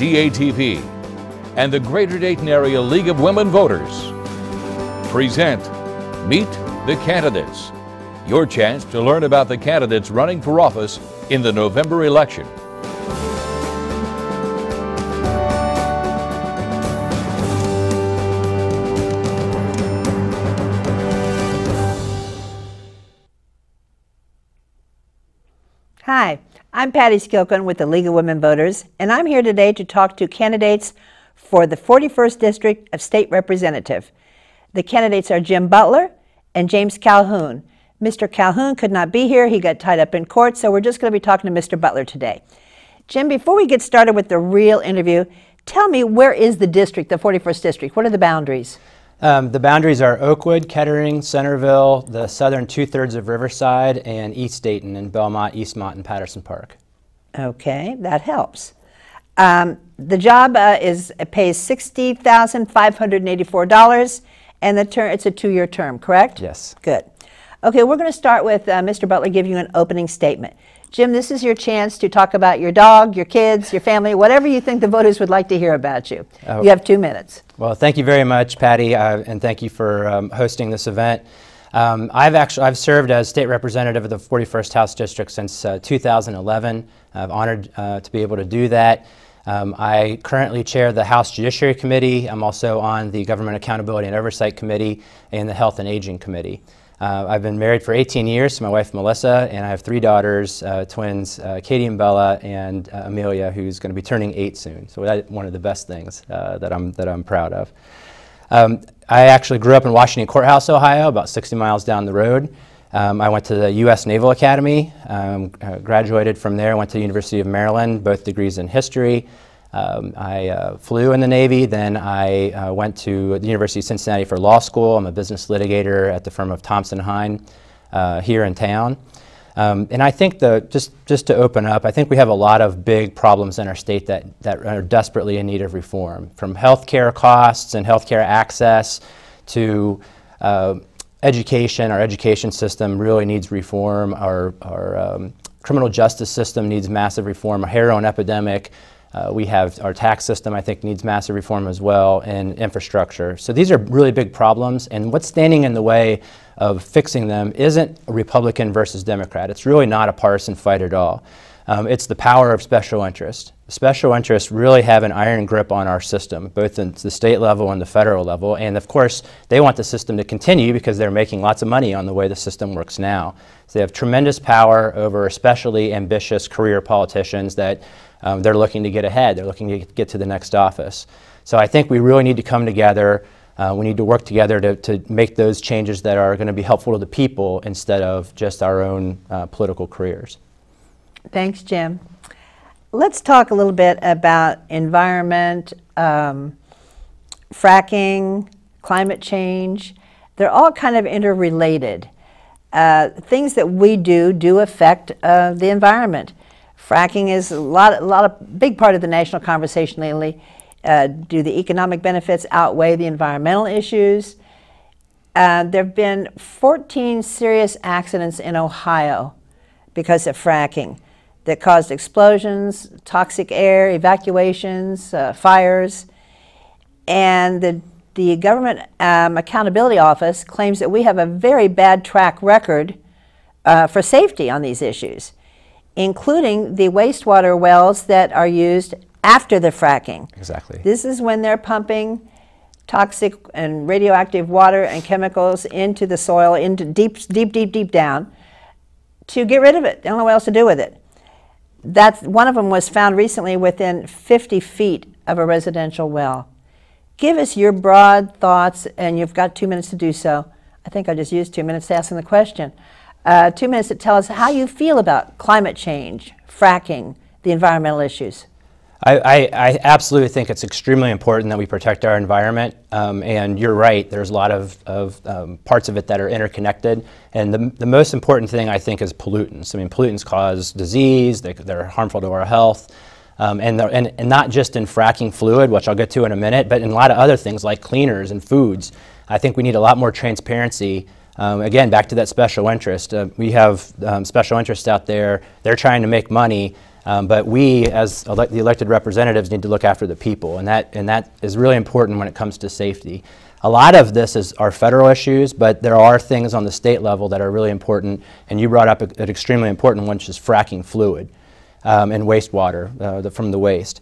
DATV, and the Greater Dayton Area League of Women Voters present Meet the Candidates, your chance to learn about the candidates running for office in the November election. Hi, I'm Patty Skilken with the League of Women Voters, and I'm here today to talk to candidates for the 41st District of State Representative. The candidates are Jim Butler and James Calhoun. Mr. Calhoun could not be here. He got tied up in court, so we're just going to be talking to Mr. Butler today. Jim, before we get started with the real interview, tell me, where is the district, the 41st District? What are the boundaries? The boundaries are Oakwood, Kettering, Centerville, the southern two-thirds of Riverside, and East Dayton and Belmont, Eastmont, and Patterson Park. Okay, that helps. The job pays $60,584, and it's a 2-year term, correct? Yes. Good. Okay, we're going to start with Mr. Butler giving you an opening statement. Jim, this is your chance to talk about your dog, your kids, your family, whatever you think the voters would like to hear about you. You have 2 minutes. Well, thank you very much, Patty, and thank you for hosting this event. I've served as state representative of the 41st House District since 2011. I'm honored to be able to do that. I currently chair the House Judiciary Committee. I'm also on the Government Accountability and Oversight Committee and the Health and Aging Committee. I've been married for 18 years to my wife Melissa, and I have 3 daughters, twins, Katie and Bella, and Amelia, who's going to be turning 8 soon. So that's one of the best things that I'm proud of. I actually grew up in Washington Courthouse, Ohio, about 60 miles down the road. I went to the U.S. Naval Academy, graduated from there, went to the University of Maryland, both degrees in history. I flew in the Navy, then I went to the University of Cincinnati for law school. I'm a business litigator at the firm of Thompson Hine here in town. And I think just to open up, I think we have a lot of big problems in our state that are desperately in need of reform, from healthcare costs and healthcare access to education. Our education system really needs reform. Our criminal justice system needs massive reform. A heroin epidemic. We have our tax system, I think, needs massive reform as well, and infrastructure. So these are really big problems, and what's standing in the way of fixing them isn't a Republican versus Democrat. It's really not a partisan fight at all. It's the power of special interest. Special interests really have an iron grip on our system, both at the state level and the federal level, and of course they want the system to continue because they're making lots of money on the way the system works now. So they have tremendous power over especially ambitious career politicians that they're looking to get ahead. They're looking to get to the next office. So I think we really need to come together. We need to work together to make those changes that are going to be helpful to the people instead of just our own political careers. Thanks, Jim. Let's talk a little bit about environment, fracking, climate change. They're all kind of interrelated. Things that we do affect the environment. Fracking is a big part of the national conversation lately. Do the economic benefits outweigh the environmental issues? There have been 14 serious accidents in Ohio because of fracking that caused explosions, toxic air, evacuations, fires. And the Government Accountability Office claims that we have a very bad track record for safety on these issues, including the wastewater wells that are used after the fracking. Exactly. This is when they're pumping toxic and radioactive water and chemicals into the soil, into deep down, to get rid of it. They don't know what else to do with it. One of them was found recently within 50 feet of a residential well. Give us your broad thoughts, and you've got 2 minutes to do so. I think I just used 2 minutes to ask them the question. 2 minutes to tell us how you feel about climate change, fracking, the environmental issues. I absolutely think it's extremely important that we protect our environment, and you're right, there's a lot of parts of it that are interconnected, and the most important thing I think is pollutants. I mean, pollutants cause disease, they're harmful to our health, and not just in fracking fluid, which I'll get to in a minute, but in a lot of other things like cleaners and foods. I think we need a lot more transparency. Again, back to that special interest. We have special interests out there. They're trying to make money But we, as the elected representatives, need to look after the people, and that is really important when it comes to safety. A lot of this are federal issues, but there are things on the state level that are really important, and you brought up an extremely important one, which is fracking fluid and wastewater from the waste.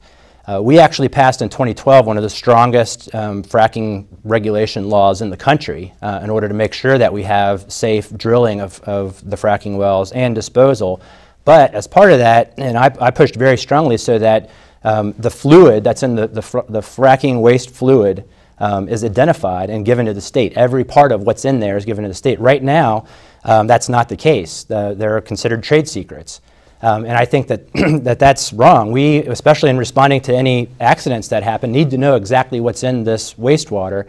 We actually passed in 2012 one of the strongest fracking regulation laws in the country in order to make sure that we have safe drilling of the fracking wells and disposal. But as part of that, and I pushed very strongly so that the fluid that's in the fracking waste fluid is identified and given to the state. Every part of what's in there is given to the state. Right now, that's not the case. They're considered trade secrets. And I think that that's wrong. We, especially in responding to any accidents that happen, need to know exactly what's in this wastewater,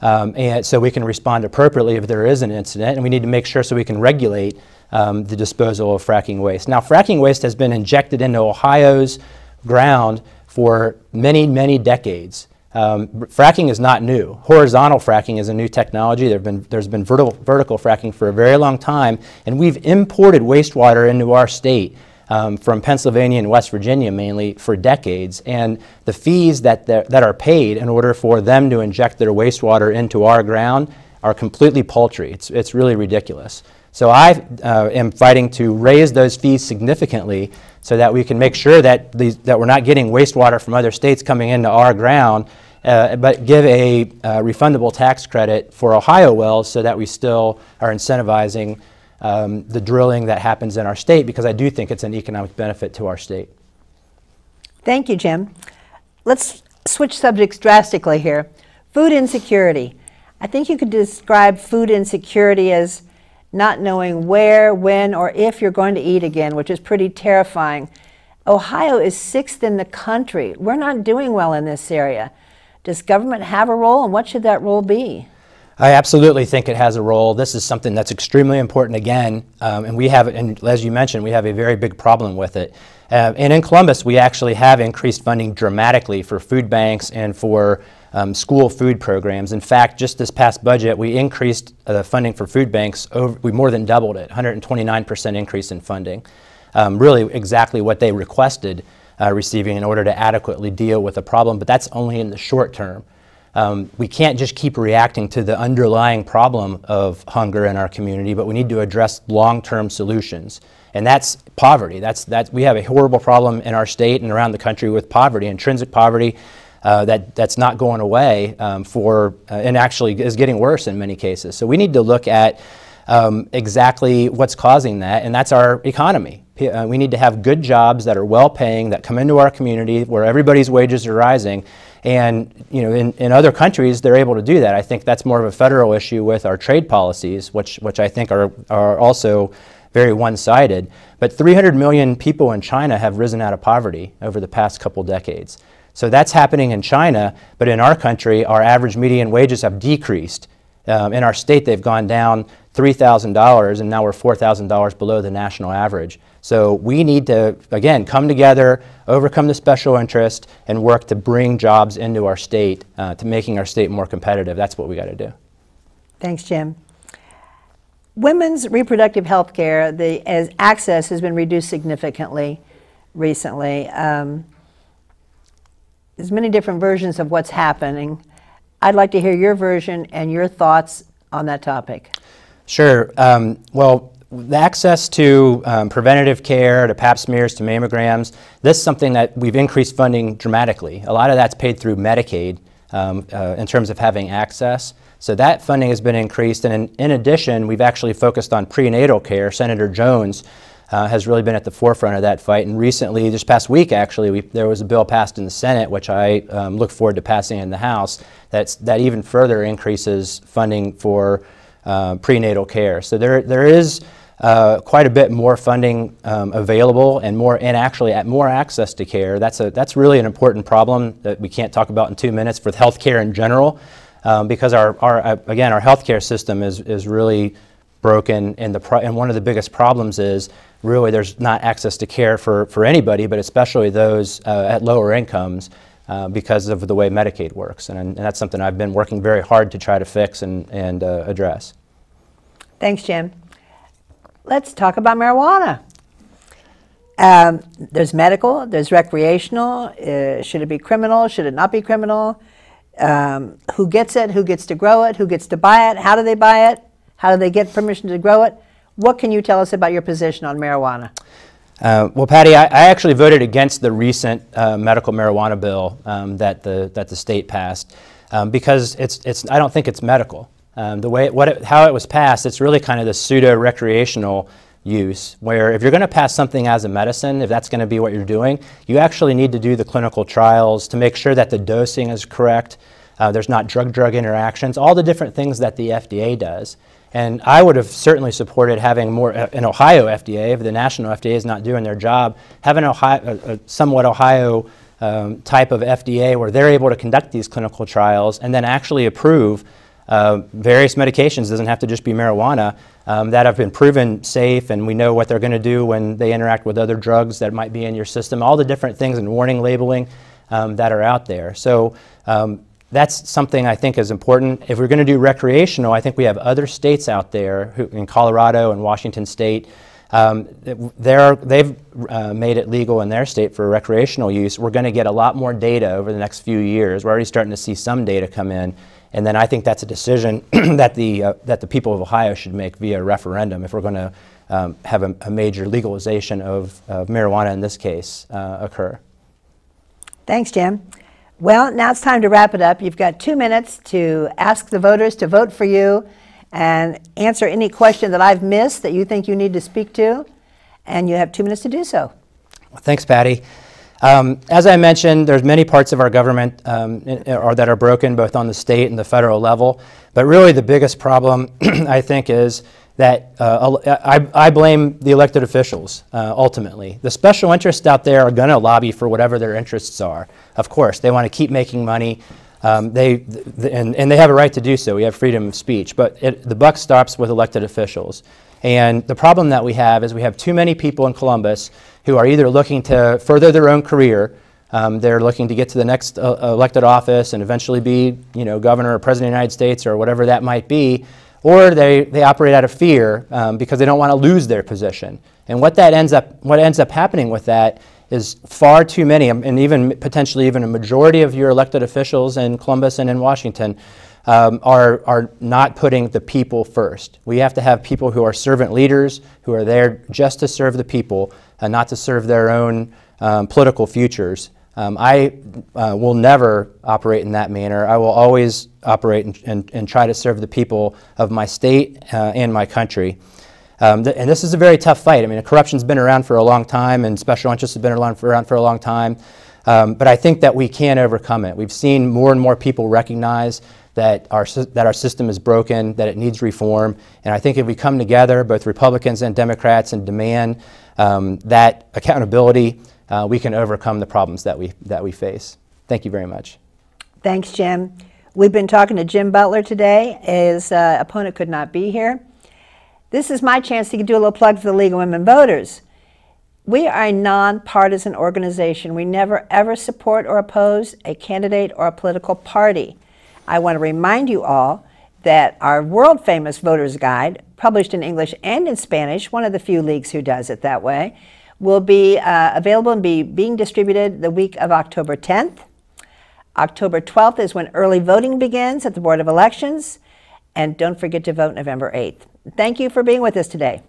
and so we can respond appropriately if there is an incident, and we need to make sure so we can regulate the disposal of fracking waste. Now, fracking waste has been injected into Ohio's ground for many, many decades. Fracking is not new. Horizontal fracking is a new technology. There's been vertical fracking for a very long time, and we've imported wastewater into our state from Pennsylvania and West Virginia mainly for decades, and the fees that are paid in order for them to inject their wastewater into our ground are completely paltry. It's really ridiculous. So I am fighting to raise those fees significantly so that we can make sure that we're not getting wastewater from other states coming into our ground, but give a refundable tax credit for Ohio wells so that we still are incentivizing the drilling that happens in our state, because I do think it's an economic benefit to our state. Thank you, Jim. Let's switch subjects drastically here. Food insecurity. I think you could describe food insecurity as not knowing where, when, or if you're going to eat again, which is pretty terrifying. Ohio is 6th in the country. We're not doing well in this area. Does government have a role, and what should that role be? I absolutely think it has a role. This is something that's extremely important again, and as you mentioned, we have a very big problem with it. And in Columbus, we actually have increased funding dramatically for food banks and for school food programs. In fact, just this past budget, we increased the funding for food banks. We more than doubled it, 129% increase in funding. Really exactly what they requested receiving in order to adequately deal with the problem, but that's only in the short term. We can't just keep reacting to the underlying problem of hunger in our community, but we need to address long-term solutions. And that's poverty. We have a horrible problem in our state and around the country with poverty, intrinsic poverty, that's not going away and actually is getting worse in many cases. So we need to look at exactly what's causing that, and that's our economy. We need to have good jobs that are well-paying, that come into our community where everybody's wages are rising. And in other countries, they're able to do that. I think that's more of a federal issue with our trade policies, which I think are also very one-sided. But 300 million people in China have risen out of poverty over the past couple decades. So that's happening in China, but in our country, our average median wages have decreased. In our state, they've gone down $3,000, and now we're $4,000 below the national average. So we need to, again, come together, overcome the special interest, and work to bring jobs into our state, to making our state more competitive. That's what we got to do. Thanks, Jim. Women's reproductive health care, as access has been reduced significantly recently. There's many different versions of what's happening. I'd like to hear your version and your thoughts on that topic. Sure. Well, the access to preventative care, to pap smears, to mammograms, this is something that we've increased funding dramatically. A lot of that's paid through Medicaid in terms of having access. So that funding has been increased, and in addition, we've actually focused on prenatal care. Senator Jones has really been at the forefront of that fight, and recently, this past week actually, there was a bill passed in the Senate, which I look forward to passing in the House, that even further increases funding for prenatal care. So there is quite a bit more funding available, and actually more access to care. That's really an important problem that we can't talk about in 2 minutes for healthcare in general, because our healthcare system is really broken, and one of the biggest problems is really there's not access to care for anybody, but especially those at lower incomes because of the way Medicaid works, and that's something I've been working very hard to try to fix and address. Thanks, Jim. Let's talk about marijuana. There's medical, there's recreational. Should it be criminal? Should it not be criminal? Who gets it? Who gets to grow it? Who gets to buy it? How do they buy it? How do they get permission to grow it? What can you tell us about your position on marijuana? Well, Patty, I actually voted against the recent medical marijuana bill that the state passed because I don't think it's medical. How it was passed, it's really kind of the pseudo-recreational use, where if you're going to pass something as a medicine, if that's going to be what you're doing, you actually need to do the clinical trials to make sure that the dosing is correct, there's not drug-drug interactions, all the different things that the FDA does. And I would have certainly supported having more, an Ohio FDA, if the national FDA is not doing their job, having a somewhat Ohio type of FDA where they're able to conduct these clinical trials and then actually approve various medications. It doesn't have to just be marijuana, that have been proven safe, and we know what they're going to do when they interact with other drugs that might be in your system, all the different things and warning labeling that are out there. So that's something I think is important. If we're going to do recreational, I think we have other states out there, in Colorado and Washington State, they've made it legal in their state for recreational use. We're going to get a lot more data over the next few years. We're already starting to see some data come in. And then I think that's a decision that the people of Ohio should make via referendum if we're going to have a major legalization of marijuana in this case occur. Thanks, Jim. Well, now it's time to wrap it up. You've got 2 minutes to ask the voters to vote for you and answer any question that I've missed that you think you need to speak to, and you have 2 minutes to do so. Well, thanks, Patty. As I mentioned, there's many parts of our government that are broken, both on the state and the federal level. But really the biggest problem, I think, is that I blame the elected officials, ultimately. The special interests out there are going to lobby for whatever their interests are. Of course, they want to keep making money, and they have a right to do so. We have freedom of speech. But the buck stops with elected officials. And the problem that we have is we have too many people in Columbus who are either looking to further their own career, they're looking to get to the next elected office and eventually be, governor or president of the United States or whatever that might be, or they operate out of fear because they don't want to lose their position. And what ends up happening with that is far too many, and even potentially even a majority of your elected officials in Columbus and in Washington are not putting the people first. We have to have people who are servant leaders, who are there just to serve the people and not to serve their own political futures. I will never operate in that manner. I will always operate and try to serve the people of my state and my country. And this is a very tough fight. I mean, corruption's been around for a long time, and special interests have been around for a long time. But I think that we can overcome it. We've seen more and more people recognize that our system is broken, that it needs reform. And I think if we come together, both Republicans and Democrats, and demand that accountability, we can overcome the problems that we face. Thank you very much. Thanks, Jim. We've been talking to Jim Butler today. His opponent could not be here. This is my chance to do a little plug for the League of Women Voters. We are a nonpartisan organization. We never ever support or oppose a candidate or a political party. I want to remind you all that our world-famous Voters Guide, published in English and in Spanish, one of the few leagues who does it that way, will be available and being distributed the week of October 10th. October 12th is when early voting begins at the Board of Elections. And don't forget to vote November 8th. Thank you for being with us today.